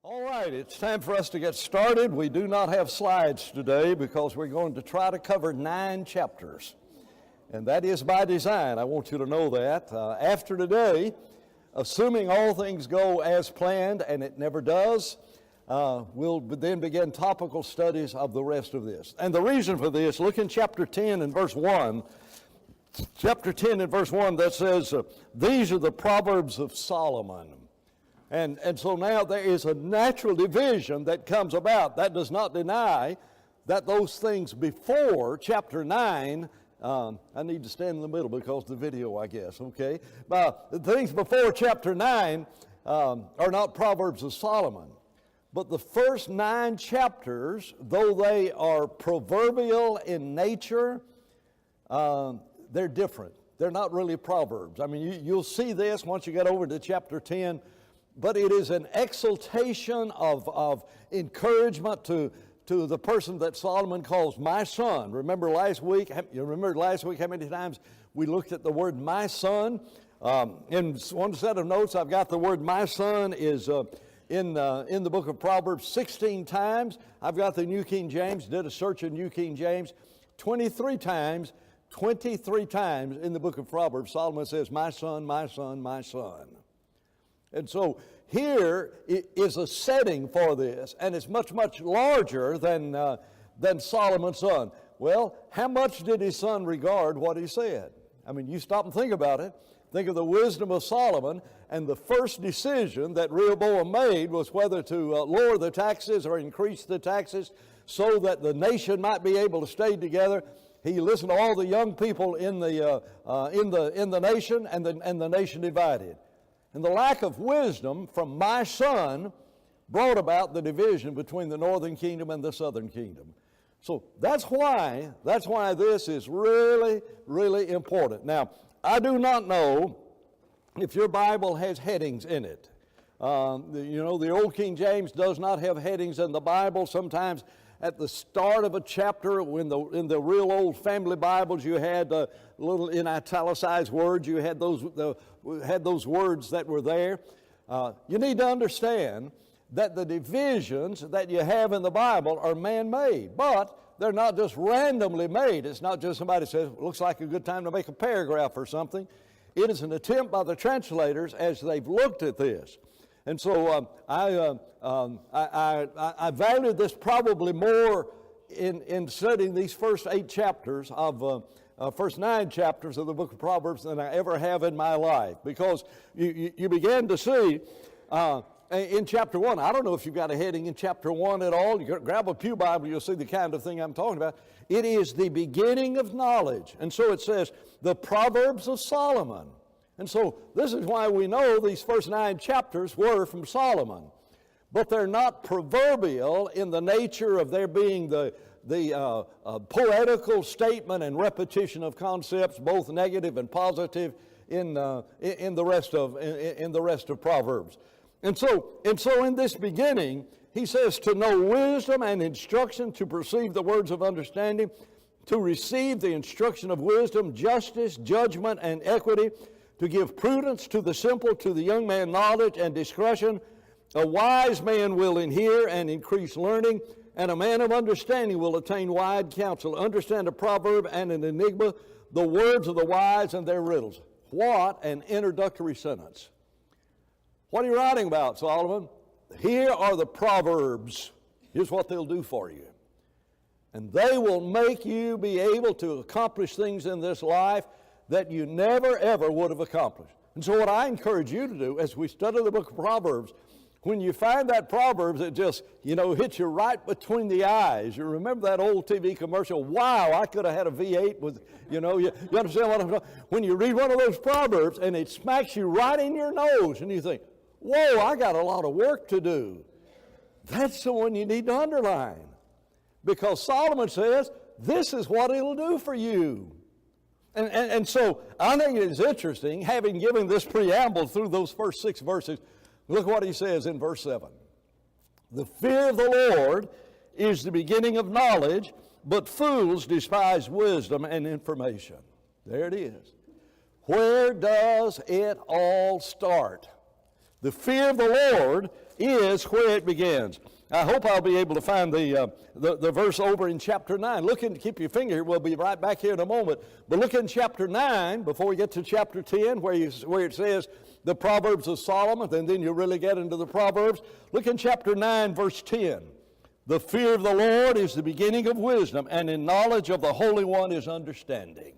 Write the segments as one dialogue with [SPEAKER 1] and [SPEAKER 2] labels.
[SPEAKER 1] All right, it's time for us to get started. We do not have slides today because we're going to try to cover 9 chapters. And that is by design. I want you to know that. After today, assuming all things go as planned, and it never does, we'll then begin topical studies of the rest of this. And the reason for this, look in chapter 10 and verse 1. Chapter 10 and verse 1 that says, these are the Proverbs of Solomon. And so now there is a natural division that comes about. That does not deny that those things before chapter 9, I need to stand in the middle because of the video, I guess, okay? But the things before chapter 9 are not Proverbs of Solomon. But the first 9 chapters, though they are proverbial in nature, they're different. They're not really Proverbs. I mean, you'll see this once you get over to chapter 10. But it is an exaltation of encouragement to the person that Solomon calls my son. Remember last week how many times we looked at the word my son? In one set of notes, I've got the word my son is in the book of Proverbs 16 times. I've got the New King James, did a search in New King James. 23 times in the book of Proverbs, Solomon says, my son, my son, my son. And so here is a setting for this, and it's much, much larger than Solomon's son. Well, how much did his son regard what he said? I mean, you stop and think about it. Think of the wisdom of Solomon, and the first decision that Rehoboam made was whether to lower the taxes or increase the taxes so that the nation might be able to stay together. He listened to all the young people in the nation, and the nation divided. And the lack of wisdom from my son brought about the division between the northern kingdom and the southern kingdom. So that's why this is really, really important. Now, I do not know if your Bible has headings in it. The old King James does not have headings in the Bible. Sometimes at the start of a chapter, in the real old family Bibles, you had little in italicized words. You had those words that were there. You need to understand that the divisions that you have in the Bible are man-made, but they're not just randomly made. It's not just somebody says, looks like a good time to make a paragraph or something. It is an attempt by the translators as they've looked at this. And so I valued this probably more in studying these first 8 chapters of first 9 chapters of the book of Proverbs than I ever have in my life, because you begin to see in chapter 1. I don't know if you've got a heading in chapter 1 at all. You grab a pew Bible, you'll see the kind of thing I'm talking about. It is the beginning of knowledge, and so it says the Proverbs of Solomon. And so this is why we know these first 9 chapters were from Solomon. But they're not proverbial in the nature of there being the poetical statement and repetition of concepts, both negative and positive, in the rest of Proverbs. And so in this beginning, he says to know wisdom and instruction, to perceive the words of understanding, to receive the instruction of wisdom, justice, judgment, and equity, to give prudence to the simple, to the young man knowledge and discretion. A wise man will inhere and increase learning, and a man of understanding will attain wide counsel. Understand a proverb and an enigma, the words of the wise and their riddles. What an introductory sentence. What are you writing about, Solomon? Here are the Proverbs. Here's what they'll do for you. And they will make you be able to accomplish things in this life that you never, ever would have accomplished. And so what I encourage you to do as we study the book of Proverbs, when you find that Proverbs, it just, hits you right between the eyes. You remember that old TV commercial, wow, I could have had a V8 with, you understand what I'm talking? When you read one of those Proverbs and it smacks you right in your nose and you think, whoa, I got a lot of work to do. That's the one you need to underline. Because Solomon says, this is what it'll do for you. And so I think it is interesting, having given this preamble through those first 6 verses, look what he says in verse 7. The fear of the Lord is the beginning of knowledge, but fools despise wisdom and information. There it is. Where does it all start? The fear of the Lord is where it begins. I hope I'll be able to find the verse over in chapter 9. Keep your finger here. We'll be right back here in a moment. But look in chapter 9 before we get to chapter 10 where it says the Proverbs of Solomon, and then you really get into the Proverbs. Look in chapter 9, verse 10. The fear of the Lord is the beginning of wisdom, and in knowledge of the Holy One is understanding.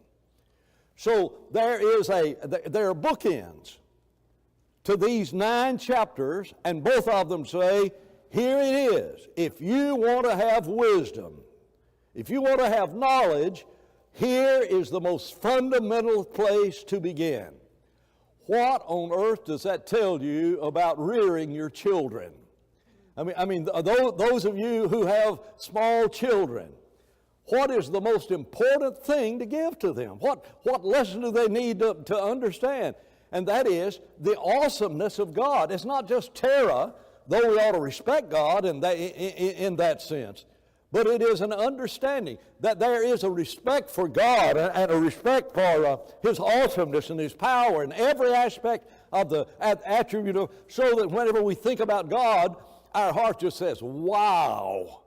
[SPEAKER 1] So there are bookends to these 9 chapters, and both of them say, here it is. If you want to have wisdom, if you want to have knowledge, here is the most fundamental place to begin. What on earth does that tell you about rearing your children? I mean, those of you who have small children, what is the most important thing to give to them? What lesson do they need to understand? And that is the awesomeness of God. It's not just terror, though we ought to respect God in that sense, but it is an understanding that there is a respect for God and a respect for His awesomeness and His power and every aspect of the attribute, so that whenever we think about God, our heart just says, wow.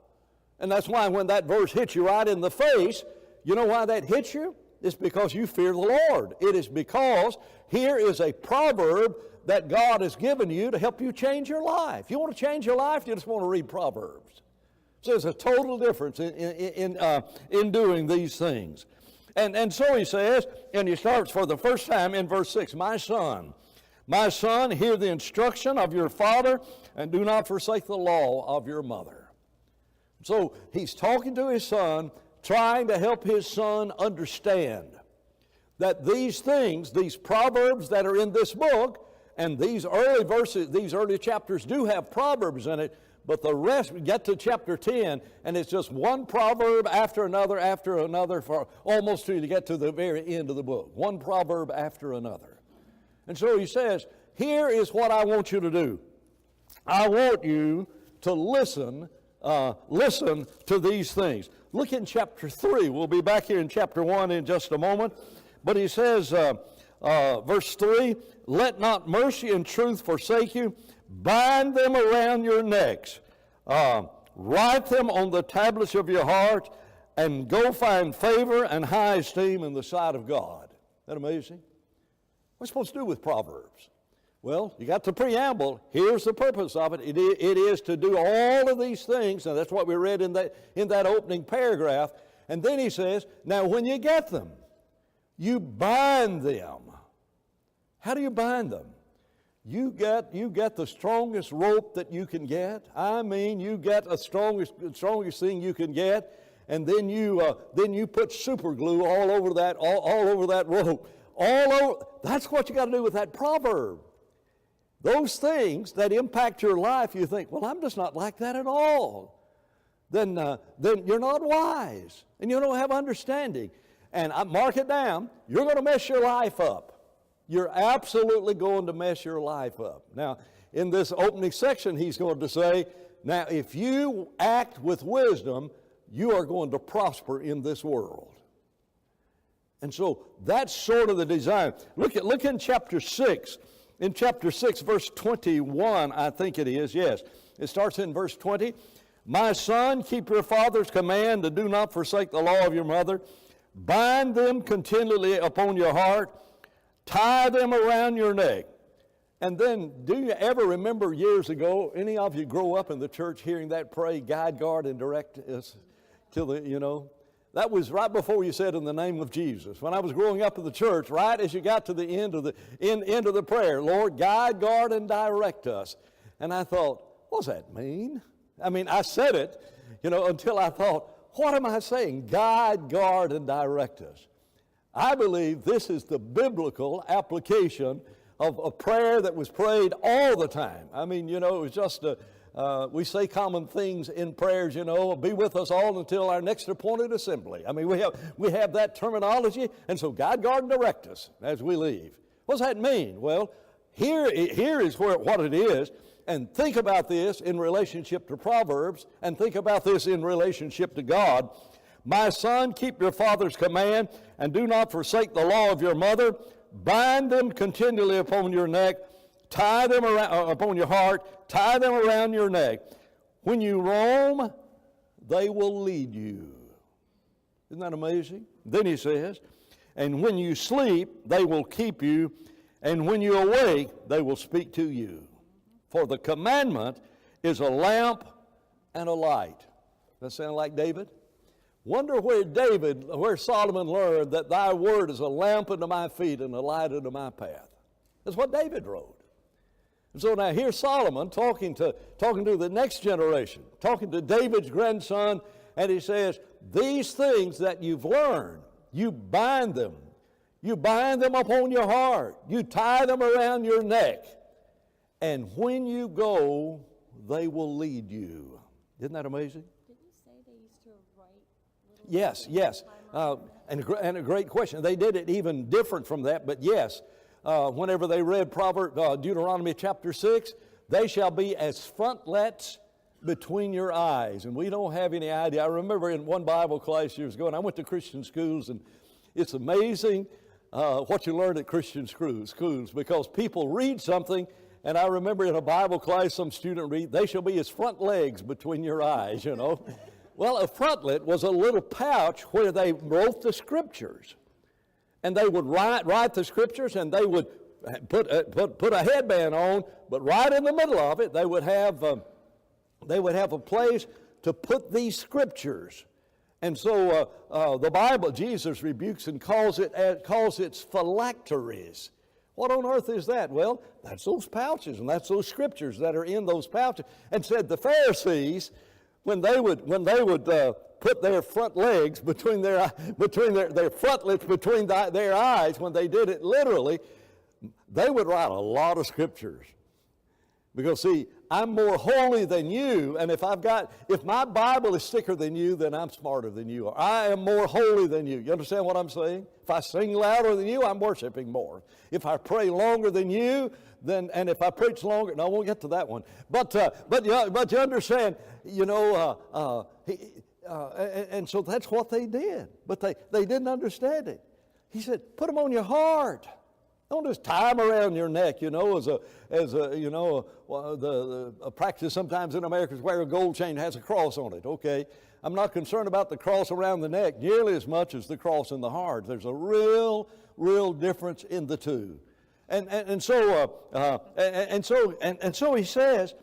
[SPEAKER 1] And that's why when that verse hits you right in the face, you know why that hits you? It's because you fear the Lord. It is because here is a proverb that God has given you to help you change your life. You want to change your life, you just want to read Proverbs. So there's a total difference in doing these things. And so he says, and he starts for the first time in verse 6, my son, hear the instruction of your father, and do not forsake the law of your mother. So he's talking to his son, trying to help his son understand that these things, these proverbs that are in this book, and these early verses, these early chapters do have proverbs in it, but the rest, we get to chapter 10, and it's just one proverb after another, for almost till you get to the very end of the book. One proverb after another. And so he says, here is what I want you to do. I want you to listen to these things. Look in chapter 3. We'll be back here in chapter 1 in just a moment. But he says, verse 3, let not mercy and truth forsake you. Bind them around your necks. Write them on the tablets of your heart, and go find favor and high esteem in the sight of God. Isn't that amazing? What are we supposed to do with Proverbs? Well, you got the preamble. Here's the purpose of it. It is to do all of these things, and that's what we read in that opening paragraph. And then he says, now when you get them, you bind them. How do you bind them? You get the strongest rope that you can get. I mean, you get the strongest thing you can get, and then you put super glue all over that rope. That's what you got to do with that proverb. Those things that impact your life, you think, well, I'm just not like that at all. Then you're not wise, and you don't have understanding. And mark it down, you're going to mess your life up. You're absolutely going to mess your life up. Now, in this opening section, he's going to say, now, if you act with wisdom, you are going to prosper in this world. And so that's sort of the design. Look in chapter 6. In chapter 6, verse 21, I think it is, yes. It starts in verse 20. My son, keep your father's command, and do not forsake the law of your mother. Bind them continually upon your heart. Tie them around your neck. And then, do you ever remember years ago, any of you grow up in the church hearing that pray, guide, guard, and direct us till that was right before you said in the name of Jesus. When I was growing up in the church, right as you got to the end of the prayer, Lord, guide, guard, and direct us. And I thought, what does that mean? I mean, I said it, until I thought, what am I saying? Guide, guard, and direct us. I believe this is the biblical application of a prayer that was prayed all the time. I mean, it was just we say common things in prayers, be with us all until our next appointed assembly. I mean, we have that terminology, and so guide, guard, and direct us as we leave. What does that mean? Well, here is what it is, and think about this in relationship to Proverbs, and think about this in relationship to God. My son, keep your father's command, and do not forsake the law of your mother. Bind them continually upon your neck. tie them around, upon your heart, tie them around your neck. When you roam, they will lead you. Isn't that amazing? Then he says, and when you sleep, they will keep you, and when you awake, they will speak to you. For the commandment is a lamp and a light. Does that sound like David? Wonder where Solomon learned that thy word is a lamp unto my feet and a light unto my path. That's what David wrote. And so now here's Solomon talking to the next generation, talking to David's grandson, and he says, these things that you've learned, you bind them. You bind them upon your heart. You tie them around your neck. And when you go, they will lead you. Isn't that amazing?
[SPEAKER 2] Did you say they used to write?
[SPEAKER 1] Yes. And a great question. They did it even different from that, but yes. Whenever they read Deuteronomy chapter 6, they shall be as frontlets between your eyes. And we don't have any idea. I remember in one Bible class years ago, and I went to Christian schools, and it's amazing what you learn at Christian schools because people read something, and I remember in a Bible class some student read, they shall be as front legs between your eyes, you know. Well, a frontlet was a little pouch where they wrote the scriptures. And they would write the scriptures, and they would put a headband on, but right in the middle of it, they would have a place to put these scriptures. And so the Bible, Jesus rebukes and calls it phylacteries. What on earth is that? Well, that's those pouches, and that's those scriptures that are in those pouches. And said the Pharisees, when they would put their front legs between their frontlets between their eyes, when they did it literally, they would write a lot of scriptures. Because see, I'm more holy than you, and if my Bible is thicker than you, then I'm smarter than you are. I am more holy than you. You understand what I'm saying? If I sing louder than you, I'm worshiping more. If I pray longer than you, and if I preach longer, no, I won't get to that one. But you understand, and so that's what they did. But they didn't understand it. He said, put them on your heart. Don't just tie them around your neck, as a practice sometimes in America is wear a gold chain that has a cross on it. Okay, I'm not concerned about the cross around the neck nearly as much as the cross in the heart. There's a real difference in the two. And so he says,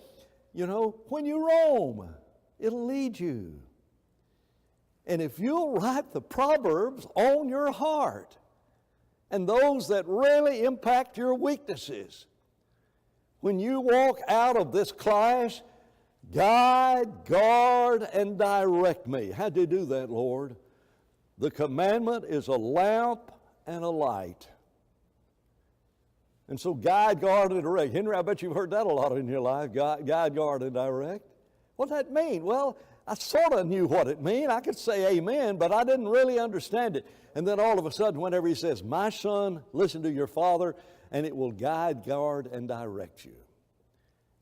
[SPEAKER 1] when you roam, it'll lead you. And if you'll write the Proverbs on your heart, and those that really impact your weaknesses, when you walk out of this class, guide, guard, and direct me. How'd you do that, Lord? The commandment is a lamp and a light. And so guide, guard, and direct. Henry, I bet you've heard that a lot in your life, guide, guard, and direct. What does that mean? Well, I sort of knew what it meant. I could say amen, but I didn't really understand it. And then all of a sudden, whenever he says, my son, listen to your father, and it will guide, guard, and direct you.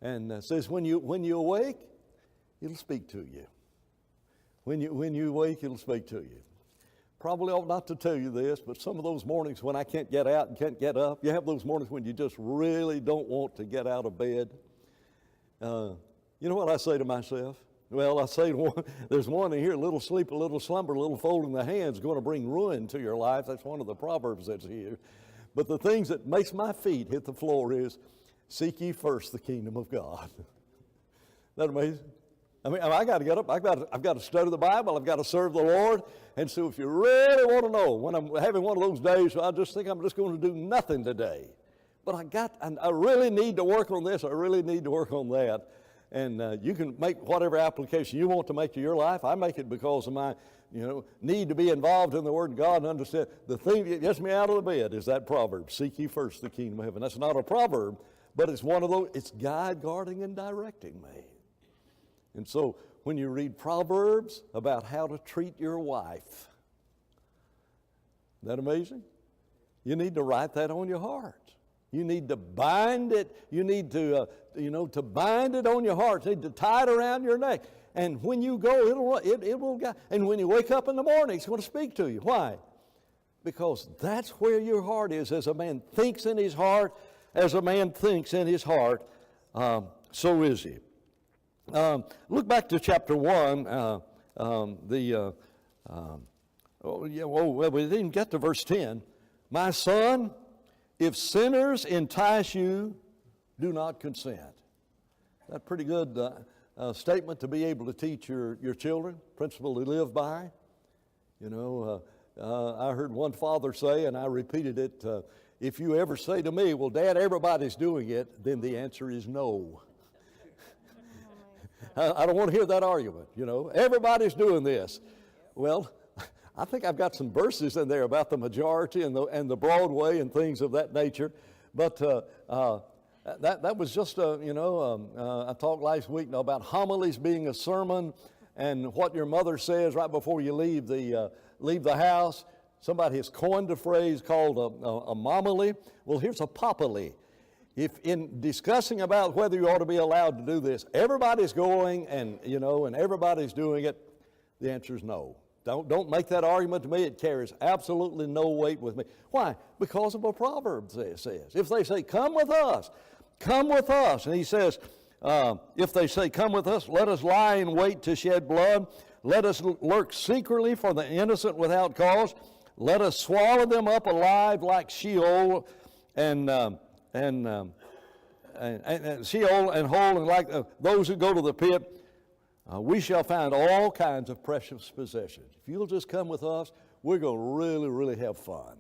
[SPEAKER 1] And says, when you awake, it'll speak to you. When you awake, it'll speak to you. Probably ought not to tell you this, but some of those mornings when I can't get out and can't get up, you have those mornings when you just really don't want to get out of bed. You know what I say to myself? Well, I say there's one in here, a little sleep, a little slumber, a little fold in the hands going to bring ruin to your life. That's one of the Proverbs that's here. But the things that makes my feet hit the floor is, seek ye first the kingdom of God. Isn't that amazing? I mean, I got to get up. I've got to study the Bible. I've got to serve the Lord. And so if you really want to know, when I'm having one of those days, I just think I'm just going to do nothing today. But I really need to work on this. I really need to work on that. And you can make whatever application you want to make to your life. I make it because of my, need to be involved in the Word of God and understand. The thing that gets me out of the bed is that proverb, seek ye first the kingdom of heaven. That's not a proverb, but it's one of those, it's guide, guarding, and directing me. And so when you read Proverbs about how to treat your wife, isn't that amazing? You need to write that on your heart. You need to bind it. You need to, to bind it on your heart. You need to tie it around your neck. And when you go, it will guide. And when you wake up in the morning, it's going to speak to you. Why? Because that's where your heart is. As a man thinks in his heart, as a man thinks in his heart, so is he. Look back to chapter 1. We didn't get to verse 10. My son, if sinners entice you, do not consent. That's a pretty good statement to be able to teach your children, principle to live by. You know, I heard one father say, and I repeated it, if you ever say to me, well, Dad, everybody's doing it, then the answer is no. I don't want to hear that argument, you know. Everybody's doing this. Well, I think I've got some verses in there about the majority and the Broadway and things of that nature. But that was just, I talked last week about homilies being a sermon and what your mother says right before you leave the house. Somebody has coined a phrase called a momily. Well, here's a popily. If in discussing about whether you ought to be allowed to do this, everybody's going and everybody's doing it, the answer is no. Don't make that argument to me. It carries absolutely no weight with me. Why? Because of what Proverbs says. If they say, come with us, and he says, if they say, come with us, let us lie in wait to shed blood. Let us lurk secretly for the innocent without cause. Let us swallow them up alive like Sheol and Sheol and whole, and like those who go to the pit. We shall find all kinds of precious possessions. If you'll just come with us, we're going to really, really have fun.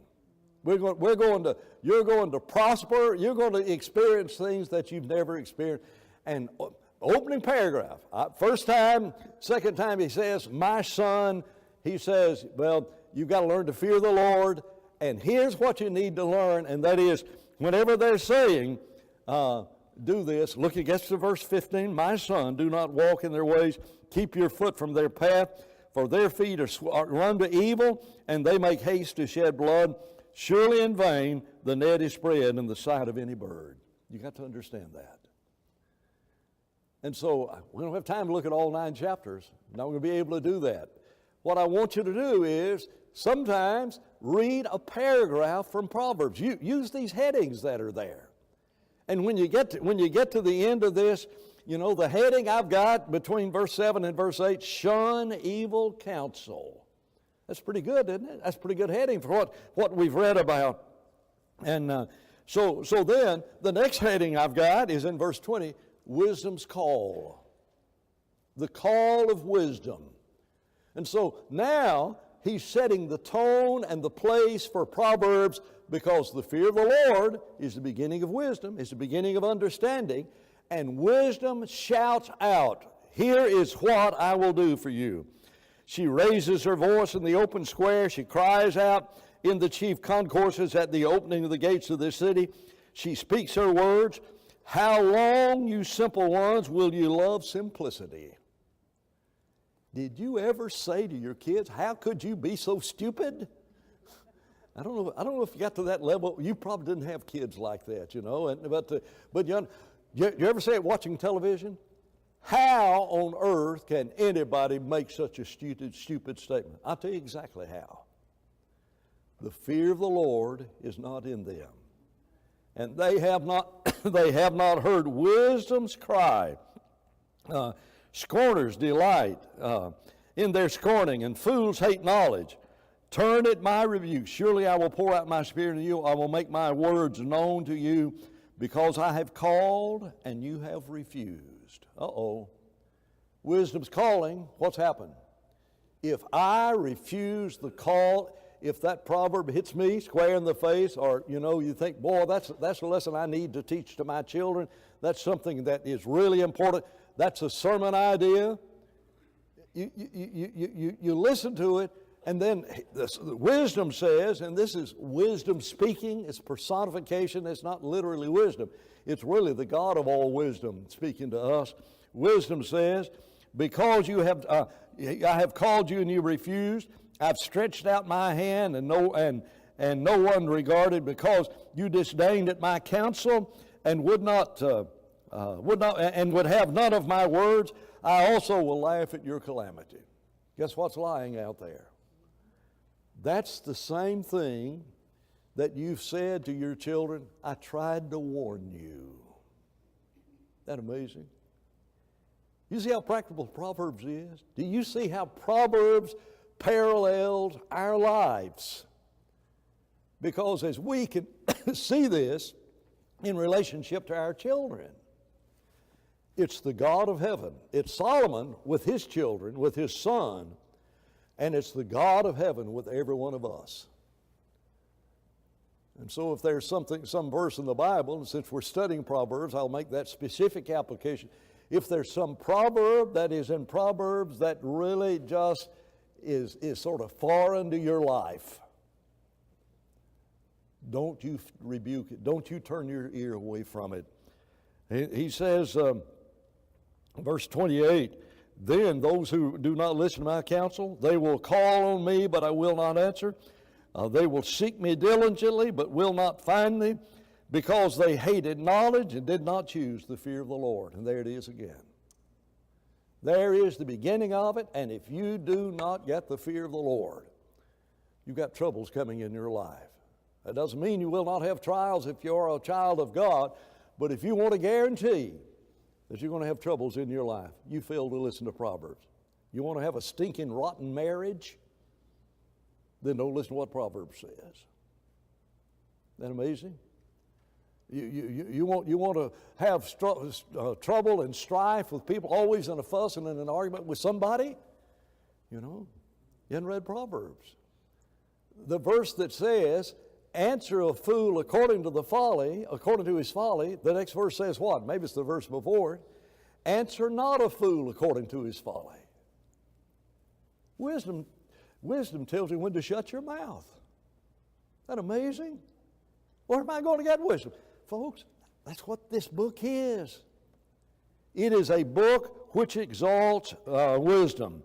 [SPEAKER 1] You're going to prosper. You're going to experience things that you've never experienced. And opening paragraph, first time, second time he says, my son, he says, well, you've got to learn to fear the Lord. And here's what you need to learn, and that is, whenever they're saying, do this, look against the verse 15, my son, do not walk in their ways, keep your foot from their path, for their feet are run to evil, and they make haste to shed blood. Surely in vain the net is spread in the sight of any bird. You got to understand that. And so we don't have time to look at all 9 chapters. I'm not going to be able to do that. What I want you to do is sometimes read a paragraph from Proverbs. Use these headings that are there. And when you get to the end of this, you know, the heading I've got between verse 7 and verse 8, shun evil counsel. That's pretty good, isn't it? That's a pretty good heading for what we've read about. And so then the next heading I've got is in verse 20, wisdom's call. The call of wisdom. And so now he's setting the tone and the place for Proverbs, because the fear of the Lord is the beginning of wisdom, is the beginning of understanding, and wisdom shouts out, here is what I will do for you. She raises her voice in the open square. She cries out in the chief concourses at the opening of the gates of the city. She speaks her words. How long, you simple ones, will you love simplicity? Did you ever say to your kids, how could you be so stupid? I don't know if you got to that level. You probably didn't have kids like that, you know. But you ever say it watching television? How on earth can anybody make such a stupid statement? I'll tell you exactly how. The fear of the Lord is not in them. And they have not heard wisdom's cry. Scorners delight in their scorning, and fools hate knowledge. Turn at my rebuke. Surely I will pour out my spirit on you. I will make my words known to you, because I have called and you have refused. Wisdom's calling. What's happened? If I refuse the call, if that proverb hits me square in the face, or you think, boy, that's a lesson I need to teach to my children. That's something that is really important. That's a sermon idea. You listen to it, and then the wisdom says, and this is wisdom speaking, it's personification, it's not literally wisdom. It's really the God of all wisdom speaking to us. Wisdom says, because I have called you and you refused, I've stretched out my hand and no one regarded, because you disdained at my counsel and would have none of my words. I also will laugh at your calamity. Guess what's lying out there? That's the same thing that you've said to your children, I tried to warn you. Isn't that amazing? You see how practical Proverbs is? Do you see how Proverbs parallels our lives? Because as we can see this in relationship to our children, it's the God of heaven. It's Solomon with his children, with his son, and it's the God of heaven with every one of us. And so if there's some verse in the Bible, and since we're studying Proverbs, I'll make that specific application. If there's some proverb that is in Proverbs that really just is sort of foreign to your life, don't you rebuke it. Don't you turn your ear away from it. He says, verse 28, then those who do not listen to my counsel, they will call on me, but I will not answer. They will seek me diligently, but will not find me, because they hated knowledge and did not choose the fear of the Lord. And there it is again. There is the beginning of it, and if you do not get the fear of the Lord, you've got troubles coming in your life. That doesn't mean you will not have trials if you're a child of God, but if you want to guarantee that you're going to have troubles in your life, you fail to listen to Proverbs. You want to have a stinking, rotten marriage? Then don't listen to what Proverbs says. Isn't that amazing? You want to have trouble and strife with people, always in a fuss and in an argument with somebody? You hadn't read Proverbs. The verse that says, answer a fool according to his folly, the next verse says what? Maybe it's the verse before it. Answer not a fool according to his folly. Wisdom tells you when to shut your mouth. Isn't that amazing? Where am I going to get wisdom? Folks, that's what this book is. It is a book which exalts wisdom.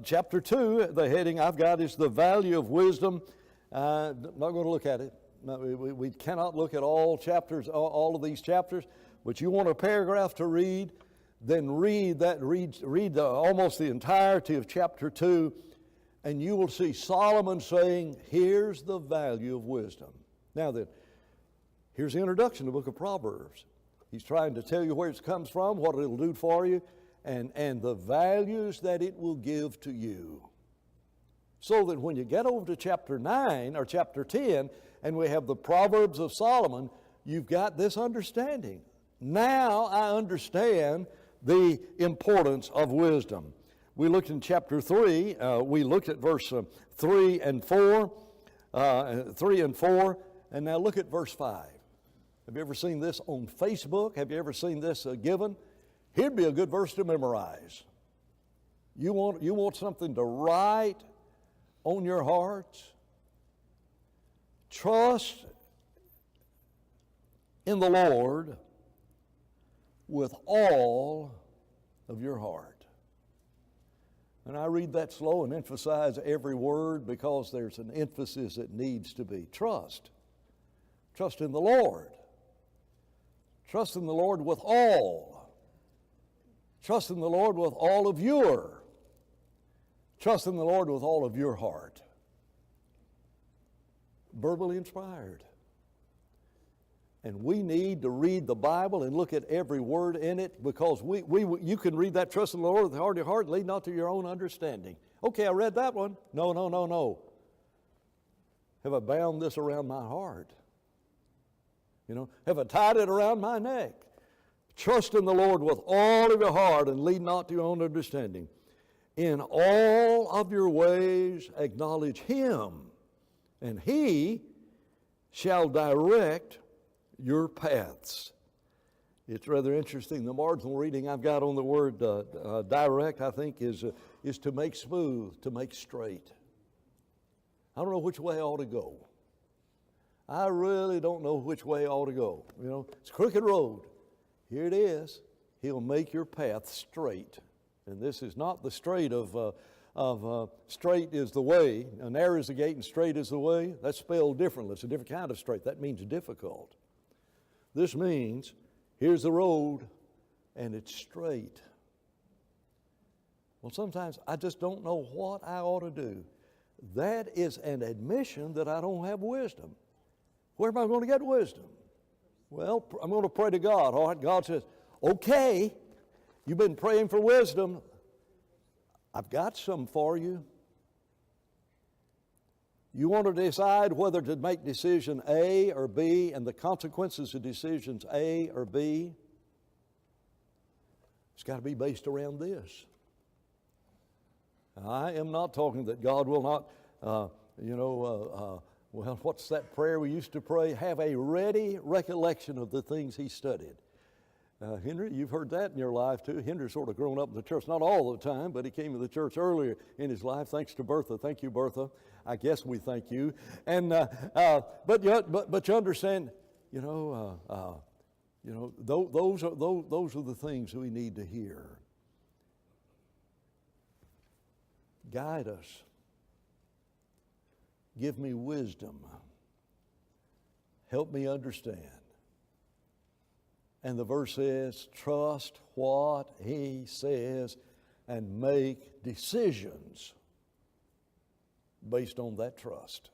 [SPEAKER 1] Chapter 2, the heading I've got is the value of wisdom. I'm not going to look at it. No, we cannot look at all chapters, all of these chapters. But you want a paragraph to read, then read almost the entirety of chapter 2, and you will see Solomon saying, here's the value of wisdom. Now then, here's the introduction to the book of Proverbs. He's trying to tell you where it comes from, what it'll do for you, and the values that it will give to you. So that when you get over to chapter 9 or chapter 10, and we have the Proverbs of Solomon, you've got this understanding. Now I understand the importance of wisdom. We looked in chapter 3, we looked at verse 3 and 4, and now look at verse 5. Have you ever seen this on Facebook? Have you ever seen this given? Here'd be a good verse to memorize. You want something to write on your hearts? Trust in the Lord with all of your heart. And I read that slow and emphasize every word because there's an emphasis that needs to be. Trust. Trust in the Lord. Trust in the Lord with all. Trust in the Lord with all of your. Trust in the Lord with all of your heart. Verbally inspired. And we need to read the Bible and look at every word in it because you can read that, trust in the Lord with all your heart, lead not to your own understanding. Okay, I read that one. No. Have I bound this around my heart? Have I tied it around my neck? Trust in the Lord with all of your heart and lead not to your own understanding. In all of your ways acknowledge Him, and He shall direct your paths. It's rather interesting. The marginal reading I've got on the word direct, I think, is to make smooth, to make straight. I don't know which way I ought to go. I really don't know which way I ought to go. It's a crooked road. Here it is. He'll make your path straight. And this is not the straight of straight is the way. Narrow is the gate and straight is the way. That's spelled differently. It's a different kind of straight. That means difficult. This means here's the road and it's straight. Well, sometimes I just don't know what I ought to do. that is an admission that I don't have wisdom. Where am I going to get wisdom? Well, I'm going to pray to God. All right, God says, okay, you've been praying for wisdom. I've got some for you. You want to decide whether to make decision A or B and the consequences of decisions A or B? It's got to be based around this. I am not talking that God will not, well, what's that prayer we used to pray? Have a ready recollection of the things he studied. Henry, you've heard that in your life too. Henry's sort of grown up in the church, not all the time, but he came to the church earlier in his life. Thanks to Bertha. Thank you, Bertha. I guess we thank you. And but you understand, those are the things we need to hear. Guide us. Give me wisdom. Help me understand. And the verse says, trust what he says and make decisions based on that trust.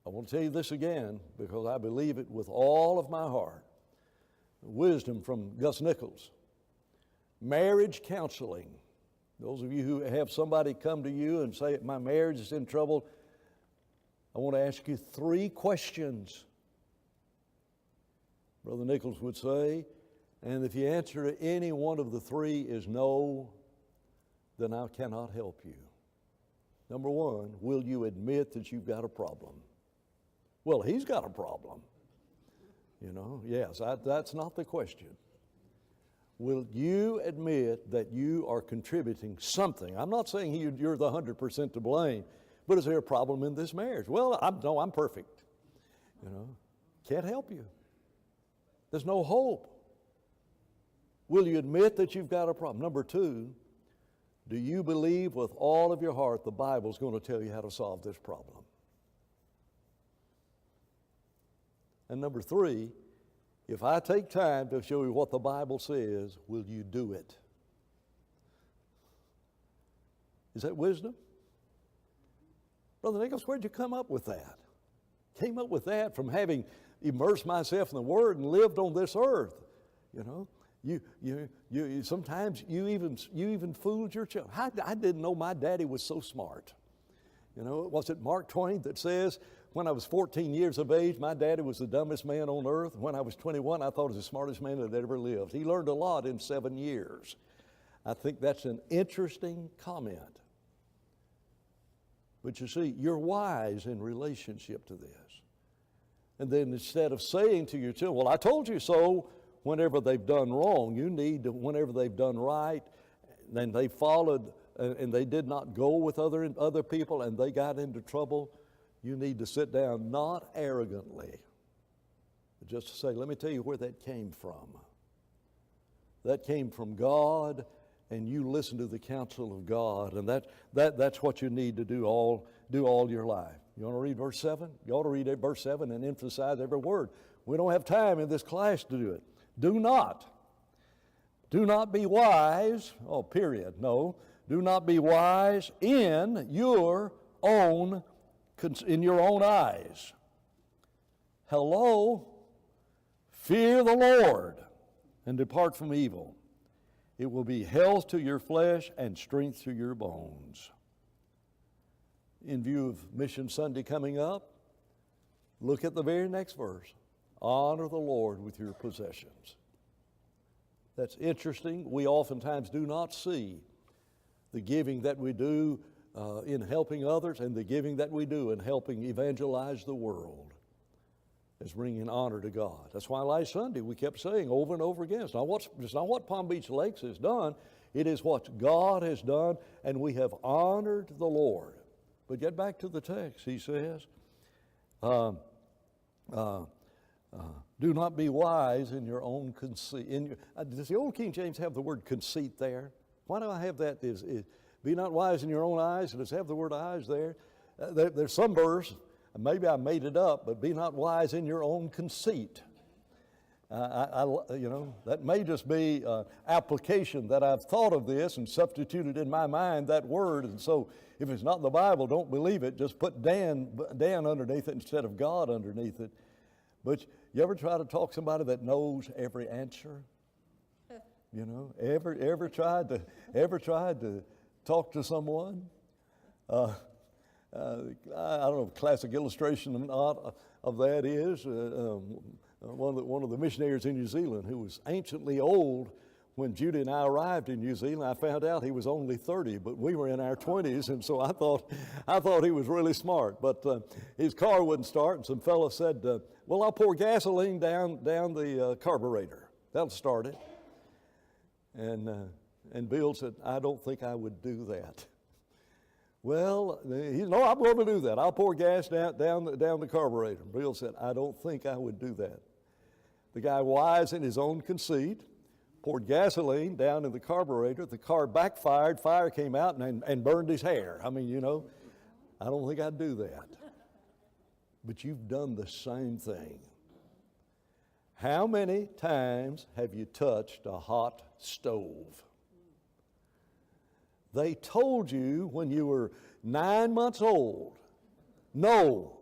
[SPEAKER 1] I want to tell you this again because I believe it with all of my heart. Wisdom from Gus Nichols. Marriage counseling. Those of you who have somebody come to you and say, my marriage is in trouble, I want to ask you 3 questions. Brother Nichols would say, and if you answer to any one of the 3 is no, then I cannot help you. Number 1, will you admit that you've got a problem? Well, he's got a problem. Yes, that's not the question. Will you admit that you are contributing something? I'm not saying you're the 100% to blame, but is there a problem in this marriage? Well, I'm perfect. Can't help you. There's no hope. Will you admit that you've got a problem? Number 2, do you believe with all of your heart the Bible's going to tell you how to solve this problem? And number 3, if I take time to show you what the Bible says, will you do it? Is that wisdom? Brother Nichols, where'd you come up with that? Came up with that from having immersed myself in the Word and lived on this earth. You sometimes you even fooled your children. I didn't know my daddy was so smart. Was it Mark Twain that says, when I was 14 years of age, my daddy was the dumbest man on earth. When I was 21, I thought he was the smartest man that ever lived. He learned a lot in 7 years. I think that's an interesting comment. But you see, you're wise in relationship to this. And then instead of saying to your children, well, I told you so, whenever they've done wrong, you need to, whenever they've done right, then they followed and they did not go with other people and they got into trouble, you need to sit down, not arrogantly, but just to say, let me tell you where that came from. That came from God, and you listen to the counsel of God, and that's what you need to do all your life. You want to read verse 7? You ought to read verse 7 and emphasize every word. We don't have time in this class to do it. Do not be wise, no. Do not be wise in your own eyes. Hello, fear the Lord and depart from evil. It will be health to your flesh and strength to your bones. In view of Mission Sunday coming up, look at the very next verse. Honor the Lord with your possessions. That's interesting. We oftentimes do not see the giving that we do in helping others and the giving that we do in helping evangelize the world as bringing honor to God. That's why last Sunday we kept saying over and over again, it's not what Palm Beach Lakes has done, it is what God has done, and we have honored the Lord. But get back to the text. He says, do not be wise in your own conceit. Does the old King James have the word conceit there? Why do I have that? Be not wise in your own eyes. Does it have the word eyes there? There's some verse, and maybe I made it up, but be not wise in your own conceit. That may just be application that I've thought of this and substituted in my mind that word. And so if it's not in the Bible, don't believe it. Just put Dan underneath it instead of God underneath it. But you ever try to talk to somebody that knows every answer? You know, ever tried to talk to someone? I don't know if classic illustration of that is one of the missionaries in New Zealand who was anciently old. When Judy and I arrived in New Zealand, I found out he was only 30, but we were in our 20s, and so I thought he was really smart. But his car wouldn't start, and some fellow said, "Well, I'll pour gasoline down the carburetor. That'll start it." And Bill said, "I don't think I would do that." Well, no, I'm going to do that. I'll pour gas down the carburetor. Bill said, "I don't think I would do that." The guy, wise in his own conceit, poured gasoline down in the carburetor. The car backfired. Fire came out and burned his hair. I mean, I don't think I'd do that. But you've done the same thing. How many times have you touched a hot stove? They told you when you were 9 months old, no.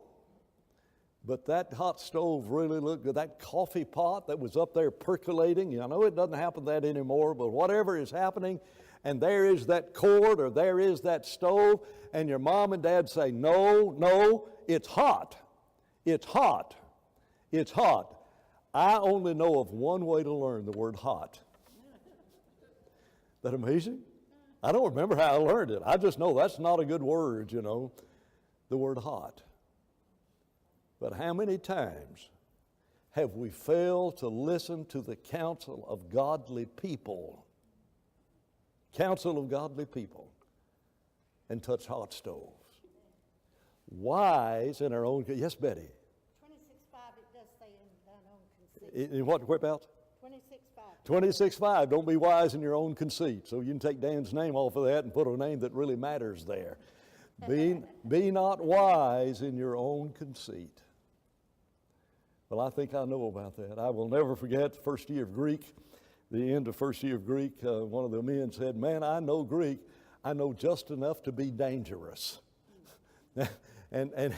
[SPEAKER 1] But that hot stove really looked good. That coffee pot that was up there percolating, I know it doesn't happen that anymore, but whatever is happening, and there is that cord or there is that stove, and your mom and dad say, no, it's hot. It's hot. It's hot. I only know of one way to learn the word hot. Isn't that amazing? I don't remember how I learned it. I just know that's not a good word, the word hot. But how many times have we failed to listen to the counsel of godly people? Counsel of godly people, and touch hot stoves. Wise in our own, yes, Betty?
[SPEAKER 3] 26:5, it does say in thine own conceit.
[SPEAKER 1] In what, whereabouts?
[SPEAKER 3] 26:5.
[SPEAKER 1] 26:5, don't be wise in your own conceit. So you can take Dan's name off of that and put a name that really matters there. Be not wise in your own conceit. Well, I think I know about that. I will never forget the first year of Greek, the end of first year of Greek. One of the men said, "Man, I know Greek. I know just enough to be dangerous." and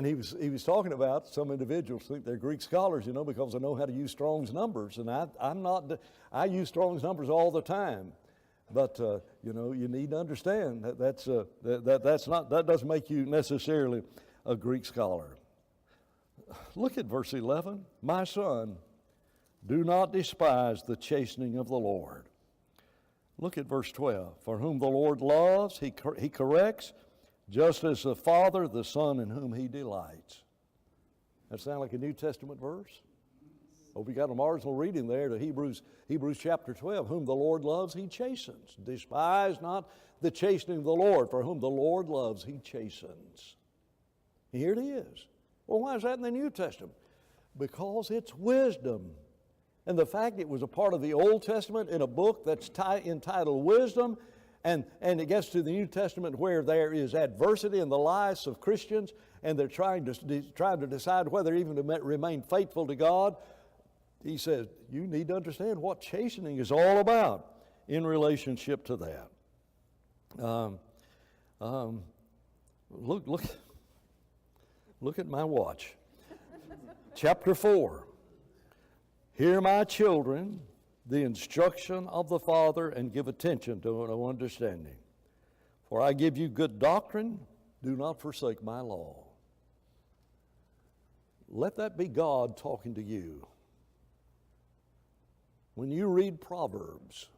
[SPEAKER 1] he was talking about some individuals think they're Greek scholars, because they know how to use Strong's numbers. And I'm not. I use Strong's numbers all the time. But you need to understand that doesn't make you necessarily a Greek scholar. Look at verse 11. "My son, do not despise the chastening of the Lord." Look at verse 12. "For whom the Lord loves, he corrects, just as the Father, the Son in whom he delights." That sound like a New Testament verse? Oh, we got a marginal reading there to Hebrews chapter 12. "Whom the Lord loves, he chastens. Despise not the chastening of the Lord, for whom the Lord loves, he chastens." Here it is. Well, why is that in the New Testament? Because it's wisdom. And the fact it was a part of the Old Testament in a book that's entitled Wisdom, and it gets to the New Testament where there is adversity in the lives of Christians, and they're trying to decide whether even to remain faithful to God. He says, you need to understand what chastening is all about in relationship to that. Look at my watch. Chapter 4. "Hear, my children, the instruction of the Father, and give attention to understanding. For I give you good doctrine, do not forsake my law." Let that be God talking to you. When you read Proverbs,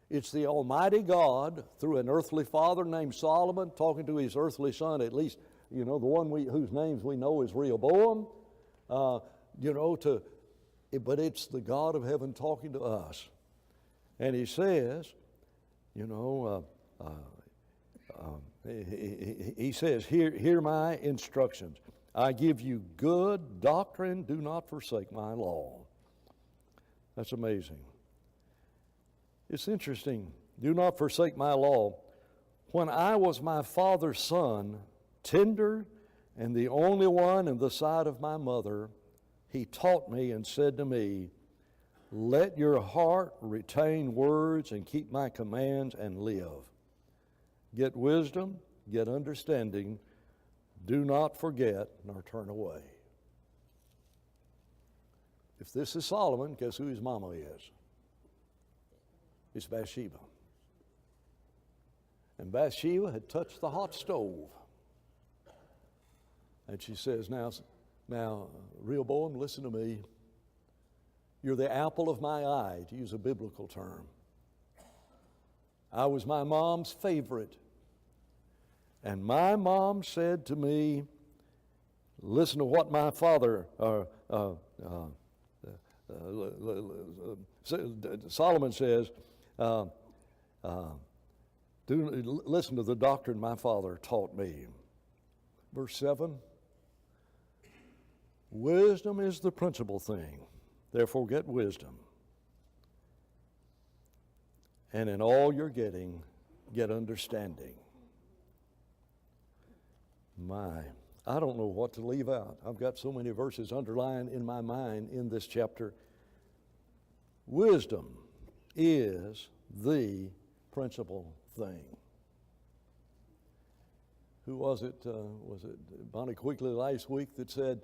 [SPEAKER 1] it's the Almighty God through an earthly father named Solomon talking to his earthly son, at least, the one whose names we know is Rehoboam, but it's the God of heaven talking to us. And he says, he says, hear my instructions. I give you good doctrine, do not forsake my law. That's amazing. It's interesting. Do not forsake my law. When I was my father's son, tender and the only one in the sight of my mother, he taught me and said to me, let your heart retain words and keep my commands and live. Get wisdom, get understanding. Do not forget nor turn away. If this is Solomon, guess who his mama is? It's Bathsheba. And Bathsheba had touched the hot stove. And she says, now, Rehoboam, listen to me. You're the apple of my eye, to use a biblical term. I was my mom's favorite. And my mom said to me, listen to what my father, Solomon says, listen to the doctrine my father taught me. Verse 7, wisdom is the principal thing. Therefore get wisdom. And in all you're getting, get understanding. I don't know what to leave out. I've got so many verses underlined in my mind in this chapter. Wisdom is the principal thing. Who was it? Was it Bonnie Quickly last week that said,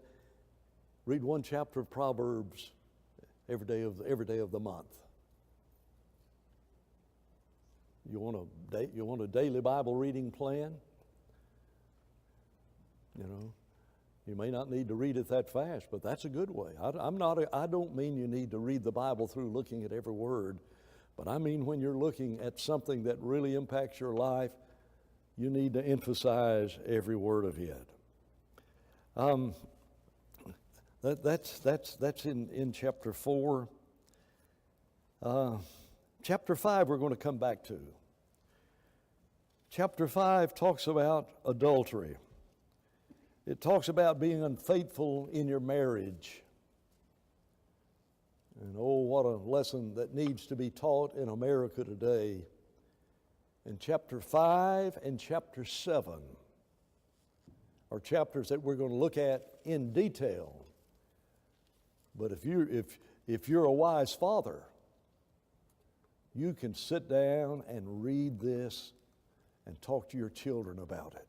[SPEAKER 1] read one chapter of Proverbs every day of the month? You want a daily Bible reading plan? You know, you may not need to read it that fast, but that's a good way. I don't mean you need to read the Bible through looking at every word, but I mean when you're looking at something that really impacts your life, you need to emphasize every word of it. That's in chapter 4. Chapter 5 we're going to come back to. Chapter 5 talks about adultery. It talks about being unfaithful in your marriage. And oh, what a lesson that needs to be taught in America today. And chapter 5 and chapter 7 are chapters that we're going to look at in detail. But if you're a wise father, you can sit down and read this and talk to your children about it.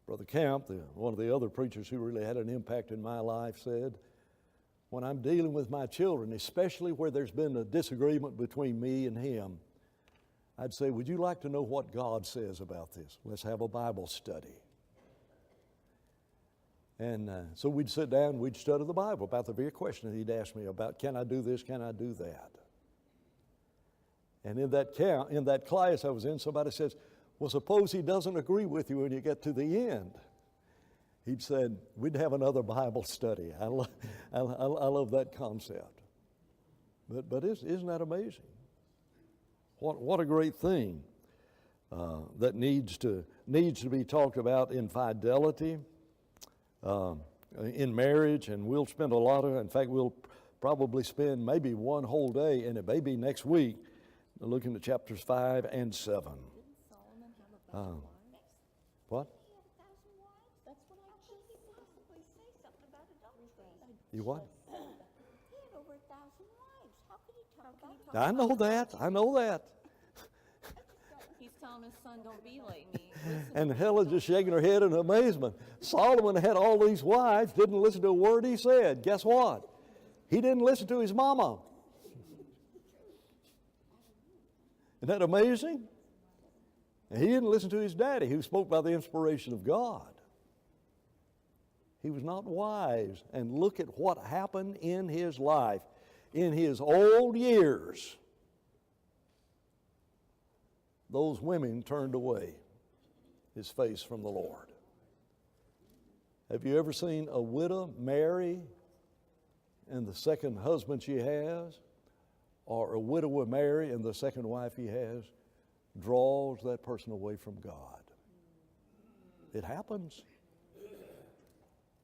[SPEAKER 1] Brother Camp, one of the other preachers who really had an impact in my life, said, when I'm dealing with my children, especially where there's been a disagreement between me and him, I'd say, would you like to know what God says about this? Let's have a Bible study. And so we'd sit down, we'd study the Bible about the very question that he'd ask me about, can I do this, can I do that? And in that class I was in, somebody says, well, suppose he doesn't agree with you when you get to the end. He'd said, we'd have another Bible study. I love that concept. But isn't that amazing? What a great thing that needs to be talked about in fidelity, in marriage, and we'll spend in fact, we'll probably spend maybe one whole day, and it may be next week, looking at chapters 5 and 7.
[SPEAKER 2] Didn't Solomon have 1,000 wives?
[SPEAKER 1] What?
[SPEAKER 3] He had 1,000 wives? That's what I heard him possibly say something about adultery.
[SPEAKER 1] You what?
[SPEAKER 3] He had over 1,000 wives. How could he talk about
[SPEAKER 1] I know that.
[SPEAKER 2] He's telling his son, don't be like me. Listen
[SPEAKER 1] And
[SPEAKER 2] to me.
[SPEAKER 1] Helen's just shaking her head in amazement. Solomon had all these wives, didn't listen to a word he said. Guess what? He didn't listen to his mama. Isn't that amazing? And he didn't listen to his daddy, who spoke by the inspiration of God. He was not wise. And look at what happened in his life. In his old years, those women turned away his face from the Lord. Have you ever seen a widow marry and the second husband she has, or a widower marry and the second wife he has draws that person away from God? It happens.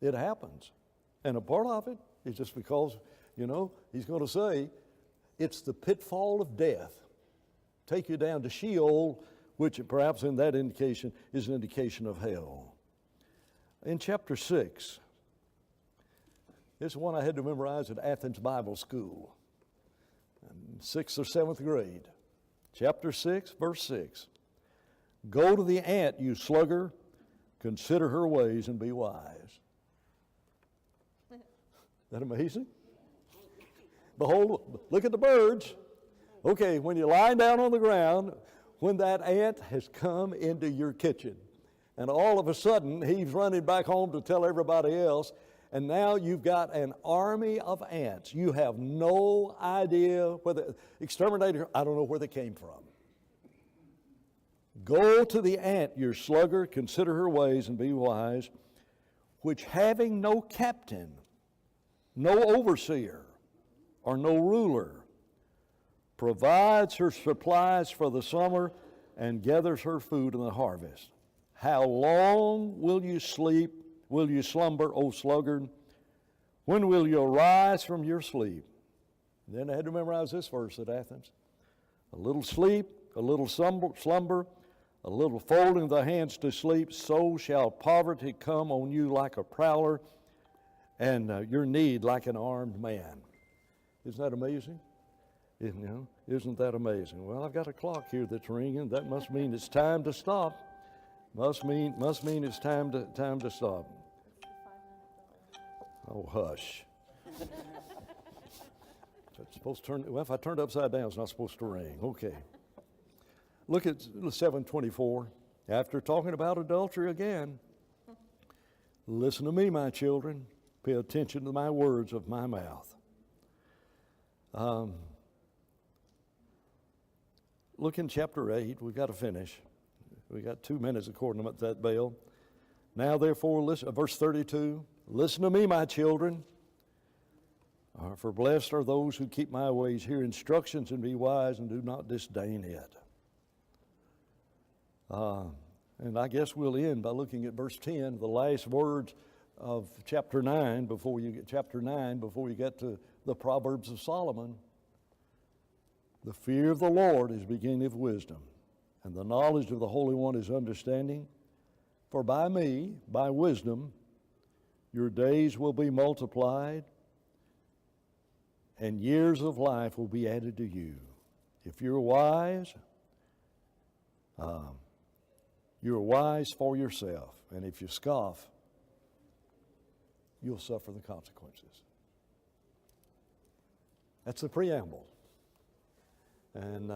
[SPEAKER 1] It happens. And a part of it is just because, he's going to say, it's the pitfall of death. Take you down to Sheol, which perhaps in that indication is an indication of hell. In chapter 6, This is one I had to memorize at Athens Bible School, in 6th or 7th grade. Chapter 6, verse 6. Go to the ant, you sluggard, consider her ways and be wise. Isn't that amazing? Behold, look at the birds. Okay, when you're lying down on the ground, when that ant has come into your kitchen, and all of a sudden he's running back home to tell everybody else, and now you've got an army of ants. You have no idea whether, exterminator, I don't know where they came from. Go to the ant, your sluggard, consider her ways and be wise, which having no captain, no overseer, or no ruler, provides her supplies for the summer and gathers her food in the harvest. How long will you sleep? Will you slumber, O sluggard? When will you arise from your sleep? And then I had to memorize this verse at Athens. A little sleep, a little slumber, a little folding of the hands to sleep, so shall poverty come on you like a prowler, and your need like an armed man. Isn't that amazing? Isn't that amazing? Well, I've got a clock here that's ringing. That must mean it's time to stop. Must mean it's time to stop. Oh, hush. It's supposed to turn. Well, if I turn it upside down, it's not supposed to ring. Okay. Look at 7:24. After talking about adultery again, listen to me, my children. Pay attention to my words of my mouth. Look in chapter 8. We've got to finish. We got 2 minutes according to that bell. Now, therefore, listen. Verse 32. Listen to me, my children. For blessed are those who keep my ways. Hear instructions and be wise, and do not disdain it. And I guess we'll end by looking at verse 10, the last words of chapter 9 before you get to the Proverbs of Solomon. The fear of the Lord is beginning of wisdom, and the knowledge of the Holy One is understanding. For by me, by wisdom, your days will be multiplied, and years of life will be added to you. If you're wise for yourself, and if you scoff, you'll suffer the consequences. That's the preamble. And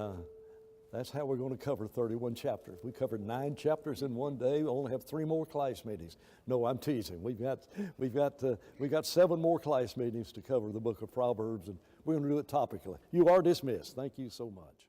[SPEAKER 1] that's how we're going to cover 31 chapters. We covered 9 chapters in one day. We only have 3 more class meetings. No, I'm teasing. We've got 7 more class meetings to cover the book of Proverbs, and we're going to do it topically. You are dismissed. Thank you so much.